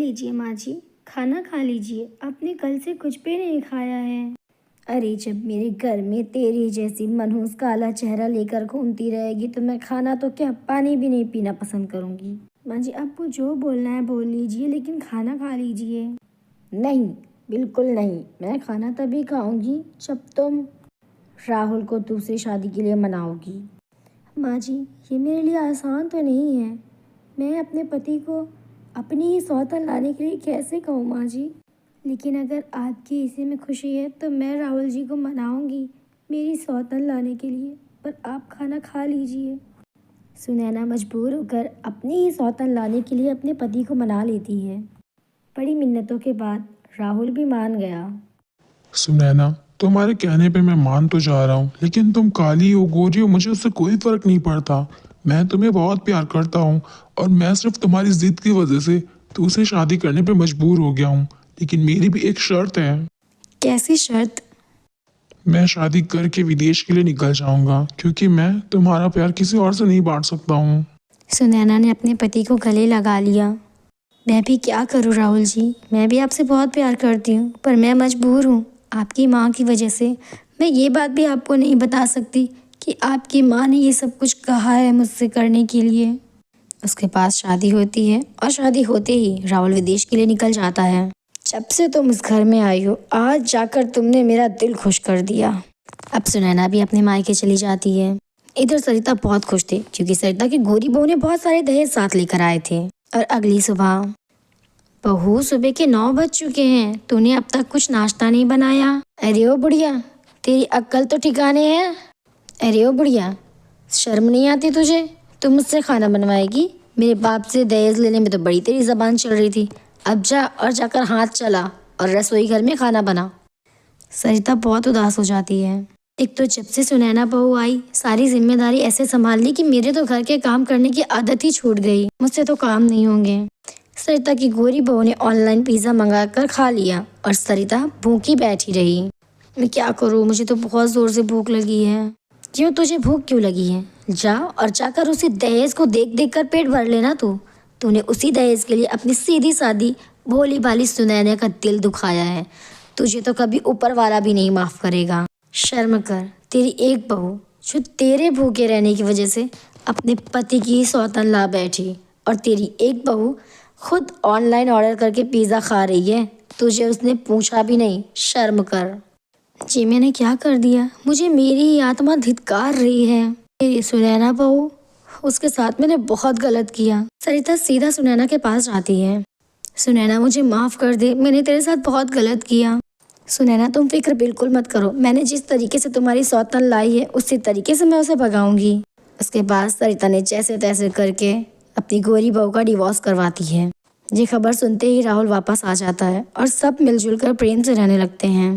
लीजिए माँ जी, खाना खा लीजिए। आपने कल से कुछ भी नहीं खाया है। अरे जब मेरे घर में तेरी जैसी मनहूस काला चेहरा लेकर घूमती रहेगी तो मैं खाना तो क्या पानी भी नहीं पीना पसंद करूँगी। माँ जी आपको जो बोलना है बोल लीजिए, लेकिन खाना खा लीजिए। नहीं, बिल्कुल नहीं। मैं खाना तभी खाऊंगी जब तुम राहुल को दूसरी शादी के लिए मनाओगी। माँ जी ये मेरे लिए आसान तो नहीं है। मैं अपने पति को अपनी ही सौतन लाने के लिए कैसे कहूँ माँ जी। लेकिन अगर आपकी इसी में खुशी है तो मैं राहुल जी को मनाऊंगी मेरी सौतन लाने के लिए, पर आप खाना खा लीजिए। सुनैना मजबूर होकर अपनी ही सौतन लाने के लिए अपने पति को मना लेती है। बड़ी मिन्नतों के बाद राहुल भी मान गया। सुनैना, तुम्हारे कहने पे मैं मान तो जा रहा हूँ, लेकिन तुम काली हो गोरी हो मुझे उससे कोई फर्क नहीं पड़ता। मैं तुम्हें बहुत प्यार करता हूँ और मैं सिर्फ तुम्हारी जिद की वजह से तुमसे शादी करने पे मजबूर हो गया हूँ। लेकिन मेरी भी एक शर्त है। कैसी शर्त? मैं शादी करके विदेश के लिए निकल जाऊंगा, क्योंकि मैं तुम्हारा प्यार किसी और से नहीं बांट सकता हूँ। सुनैना ने अपने पति को गले लगा लिया। मैं भी क्या करूँ राहुल जी, मैं भी आपसे बहुत प्यार करती हूँ, पर मैं मजबूर हूँ। आपकी माँ की वजह से मैं ये बात भी आपको नहीं बता सकती कि आपकी माँ ने ये सब कुछ कहा है मुझसे करने के लिए। उसके पास शादी होती है और शादी होते ही राहुल विदेश के लिए निकल जाता है। जब से तुम इस घर में आई हो आज जाकर तुमने मेरा दिल खुश कर दिया। अब सुनैना भी अपने मायके चली जाती है। इधर सरिता बहुत खुश थी क्योंकि सरिता की गोरी बहू ने बहुत सारे दहेज साथ लेकर आए थे। और अगली सुबह, बहू सुबह के 9 बज चुके हैं, तूने अब तक कुछ नाश्ता नहीं बनाया। अरे ओ बुढ़िया, तेरी अक्ल तो ठिकाने है। अरे ओ बुढ़िया, शर्म नहीं आती तुझे? तू मुझसे खाना बनवाएगी? मेरे बाप से दहेज लेने में तो बड़ी तेरी जबान चल रही थी। अब जा और जाकर हाथ चला और रसोई घर में खाना बना। सरिता बहुत उदास हो जाती है। एक तो जब से सुनैना बहू आई सारी जिम्मेदारी ऐसे संभाल ली कि मेरे तो घर के काम करने की आदत ही छूट गई। मुझसे तो काम नहीं होंगे। सरिता की गोरी बहू ने ऑनलाइन पिज़्ज़ा मंगाकर खा लिया और सरिता भूखी बैठी रही। मैं क्या करूँ, मुझे तो बहुत ज़ोर से भूख लगी है। क्यों, तुझे भूख क्यों लगी है? जा और जाकर उसी दहेज को देख देख कर पेट भर लेना। तूने उसी दहेज के लिए अपनी सीधी सादी भोली भाली सुनैना का दिल दुखाया है। तुझे तो कभी ऊपर वाला भी नहीं माफ़ करेगा। शर्म कर, तेरी एक बहू जो तेरे भूखे रहने की वजह से अपने पति की सौतन ला बैठी, और तेरी एक बहू खुद ऑनलाइन ऑर्डर करके पिज़्ज़ा खा रही है। तुझे उसने पूछा भी नहीं। शर्म कर। जी मैंने क्या कर दिया? मुझे मेरी ही आत्मा धिक्कार रही है। मेरी सुनैना बहू, उसके साथ मैंने बहुत गलत किया। सरिता सीधा सुनैना के पास जाती है। सुनैना मुझे माफ़ कर दे, मैंने तेरे साथ बहुत गलत किया। सुनैना तुम फिक्र बिल्कुल मत करो, मैंने जिस तरीके से तुम्हारी सौतन लाई है उसी तरीके से मैं उसे भगाऊंगी। उसके बाद सरिता ने जैसे तैसे करके अपनी गोरी बहू का डिवोर्स करवाती है। ये खबर सुनते ही राहुल वापस आ जाता है और सब मिलजुल कर प्रेम से रहने लगते हैं।